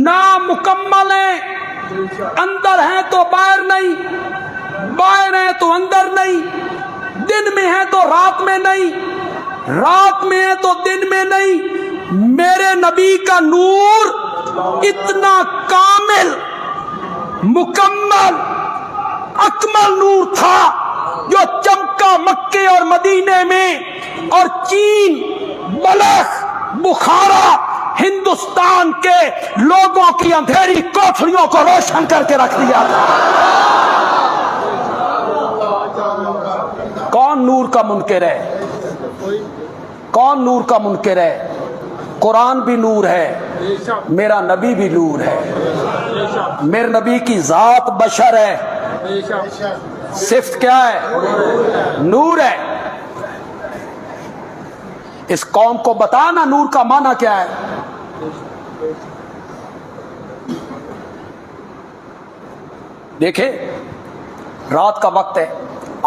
نامکمل ہیں، اندر ہیں تو باہر نہیں، باہر ہیں تو اندر نہیں، دن میں ہیں تو رات میں نہیں، رات میں ہیں تو دن میں نہیں۔ میرے نبی کا نور اتنا کامل، مکمل، اکمل نور تھا جو چمکا مکے اور مدینے میں، اور چین، بلخ، بخارا، ہندوستان کے لوگوں کی اندھیری کوٹھریوں کو روشن کر کے رکھ دیا تھا۔ کون نور کا منکر ہے؟ کون نور کا منکر ہے؟ قرآن بھی نور ہے، میرا نبی بھی نور ہے، میرے نبی کی ذات بشر ہے، صفت کیا ہے؟ نور ہے۔ اس قوم کو بتانا نور کا معنی کیا ہے۔ دیکھیں، رات کا وقت ہے،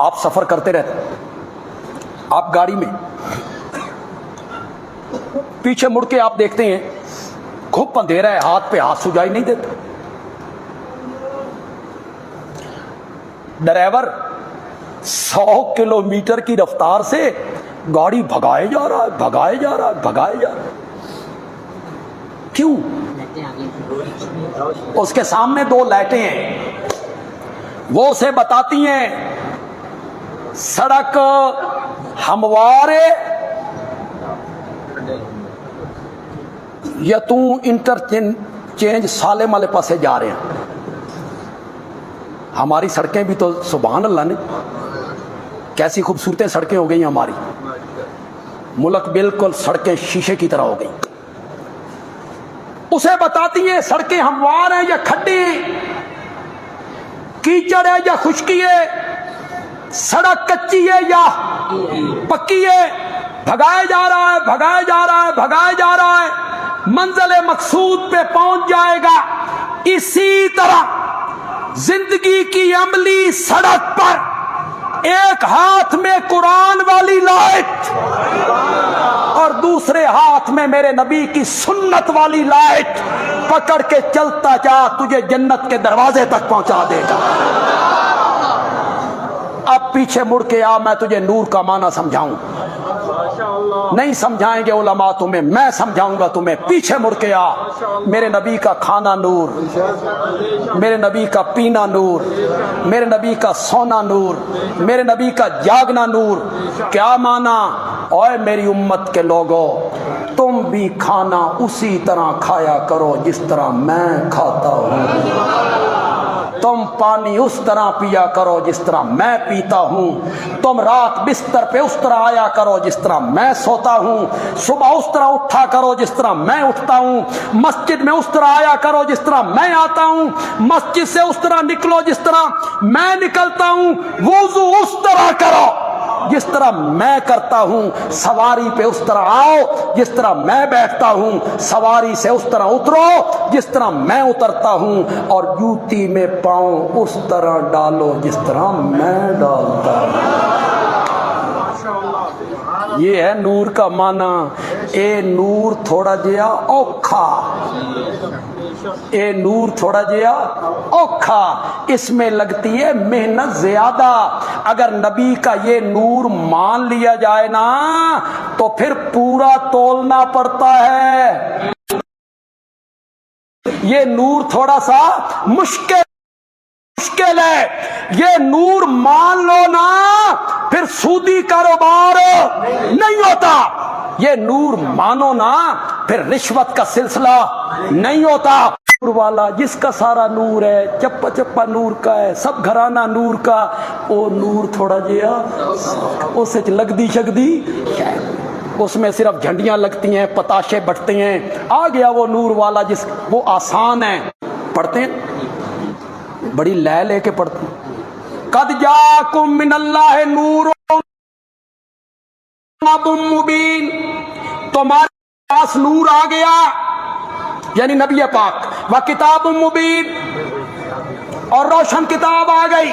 آپ سفر کرتے رہتے، آپ گاڑی میں پیچھے مڑ کے آپ دیکھتے ہیں خوب اندھیرا ہے، ہاتھ پہ ہاتھ سجائی نہیں دیتے، ڈرائیور 100 کلومیٹر کی رفتار سے گاڑی بھگائے جا رہا ہے، بھگائے جا رہا ہے، بھگائے جا رہا ہے۔ کیوں؟ اس کے سامنے 2 لائٹیں ہیں، وہ اسے بتاتی ہیں سڑک ہموار ہے یا تو انٹرچینج سالے والے پاسے جا رہے ہیں۔ ہماری سڑکیں بھی تو سبحان اللہ نے کیسی خوبصورتیں سڑکیں ہو گئی ہماری، ملک بالکل سڑکیں شیشے کی طرح ہو گئی۔ اسے بتاتی ہیں سڑکیں ہموار ہیں یا کھڈی ہیں، کیچڑ ہے یا خشکی ہے، سڑک کچی ہے یا پکی ہے، بھگائے جا رہا ہے، بھگائے جا رہا ہے، بھگائے جا رہا ہے، منزل مقصود پہ پہنچ جائے گا۔ اسی طرح زندگی کی عملی سڑک پر ایک ہاتھ میں قرآن والی لائٹ اور دوسرے ہاتھ میں میرے نبی کی سنت والی لائٹ پکڑ کے چلتا جا، تجھے جنت کے دروازے تک پہنچا دے گا۔ اب پیچھے مڑ کے آ، میں تجھے نور کا معنی سمجھاؤں۔ نہیں سمجھائیں گے علماء تمہیں، میں سمجھاؤں گا تمہیں۔ پیچھے مڑ کے آ، میرے نبی کا کھانا نور، میرے نبی کا پینا نور، میرے نبی کا سونا نور، میرے نبی کا جاگنا نور۔ کیا معنی؟ اوے میری امت کے لوگوں، تم بھی کھانا اسی طرح کھایا کرو جس طرح میں کھاتا ہوں، تم پانی اس طرح پیا کرو جس طرح میں پیتا ہوں، تم رات بستر پہ اس طرح آیا کرو جس طرح میں سوتا ہوں، صبح اس طرح اٹھا کرو جس طرح میں اٹھتا ہوں، مسجد میں اس طرح آیا کرو جس طرح میں آتا ہوں، مسجد سے اس طرح نکلو جس طرح میں نکلتا ہوں، وضو اس طرح کرو جس طرح میں کرتا ہوں، سواری پہ اس طرح آؤ جس طرح میں بیٹھتا ہوں، سواری سے اس طرح اترو جس طرح میں اترتا ہوں، اور جوتی میں پاؤں اس طرح ڈالو جس طرح میں ڈالتا ہوں۔ یہ ہے نور کا معنی۔ اے نور تھوڑا جیا اوکھا، اے نور تھوڑا جیا اوکھا، اس میں لگتی ہے محنت زیادہ۔ اگر نبی کا یہ نور مان لیا جائے نا تو پھر پورا تولنا پڑتا ہے۔ یہ نور تھوڑا سا مشکل ہے، یہ نور مان لو نا پھر سودی کاروبار نہیں ہوتا، یہ نور مانو نا پھر رشوت کا سلسلہ نہیں ہوتا۔ نور والا جس کا سارا نور ہے، چپا چپا نور کا ہے، سب گھرانہ نور کا، وہ نور تھوڑا جیا اس لگدی شگدی، اس میں صرف جھنڈیاں لگتی ہیں، پتاشے بٹتے ہیں۔ آ گیا وہ نور والا جس وہ آسان ہے، پڑھتے ہیں بڑی لے کے پڑھتے ہیں، قد جاکم من اللہ نور مبین، تمہارے پاس نور آ گیا یعنی نبی پاک، و کتاب مبین، اور روشن کتاب آ گئی۔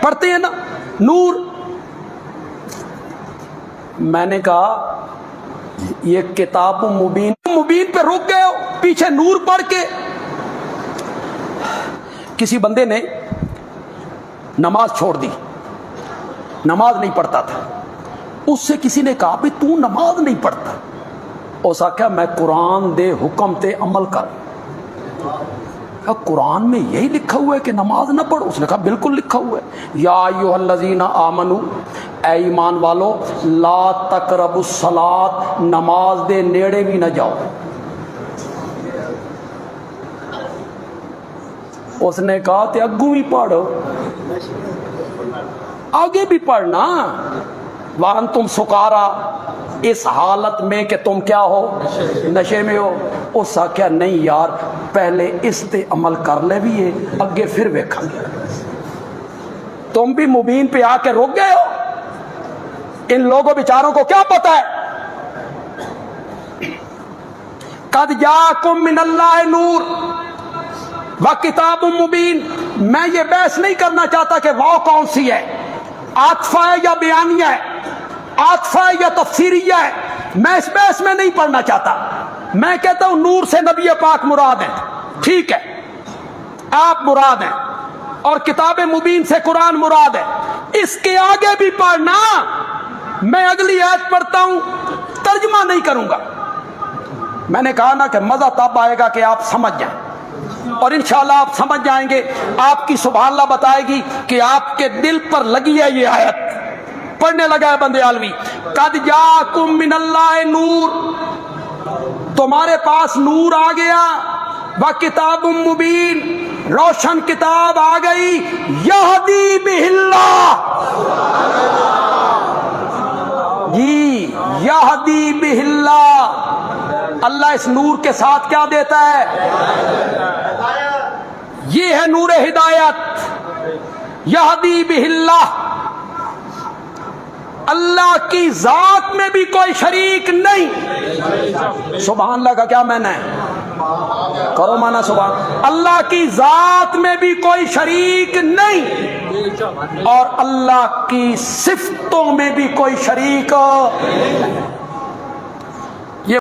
پڑھتے ہیں نا نور۔ میں نے کہا یہ کتاب مبین پہ رک گئے ہو، پیچھے نور پڑھ کے. کسی بندے نے نماز چھوڑ دی، نماز نہیں پڑھتا تھا. اس سے کسی نے کہا بھی تو نماز نہیں پڑھتا. اس آخیا میں قرآن دے حکم تے عمل کر. قرآن میں یہی لکھا ہوا ہے کہ نماز نہ پڑھو؟ اس نے کہا بالکل لکھا ہوا ہے، یا ایھا الذین آمنو، اے ایمان والو، لا تقربوا الصلاۃ، نماز دے نیڑے بھی نہ جاؤ. اس نے کہا تے اگوں بھی پڑھو، آگے بھی پڑھنا. وانتم سکارا، اس حالت میں کہ تم کیا ہو، نشے میں ہو. اس آخیا نہیں یار، پہلے اس تے عمل کر لے بھی ہے، اگے پھر ویکھاں گے. تم بھی مبین پہ آ کے رک گئے ہو. ان لوگوں بیچاروں کو کیا پتا ہے. قد جاءکم من اللہ نور وکتاب مبین. میں یہ بحث نہیں کرنا چاہتا کہ واو کون سی ہے، عاطفہ ہے یا بیانیہ ہے، عاطفہ ہے یا تفسیریہ ہے. میں اس بحث میں نہیں پڑھنا چاہتا. میں کہتا ہوں نور سے نبی پاک مراد ہیں، ٹھیک ہے، آپ مراد ہیں، اور کتاب مبین سے قرآن مراد ہے. اس کے آگے بھی پڑھنا. میں اگلی آیت پڑھتا ہوں، ترجمہ نہیں کروں گا. میں نے کہا نا کہ مزہ تب آئے گا کہ آپ سمجھ جائیں، اور انشاءاللہ آپ سمجھ جائیں گے. آپ کی سبحان اللہ بتائے گی کہ آپ کے دل پر لگی ہے یہ آیت. پڑھنے لگا ہے بندے عالوی، قد جاءکم من اللہ نور، تمہارے پاس نور آ گیا، وکتاب مبین، روشن کتاب آ گئی، یہدی بہ اللہ. جی یہدی بہ اللہ. اللہ اس نور کے ساتھ کیا دیتا ہے؟ یہ ہے نور ہدایت. یہدی بہ اللہ. اللہ کی ذات میں بھی کوئی شریک نہیں. سبحان اللہ کا کیا معنی ہے؟ کرو مانا سبحان. اللہ کی ذات میں بھی کوئی شریک نہیں، اور اللہ کی صفتوں میں بھی کوئی شریک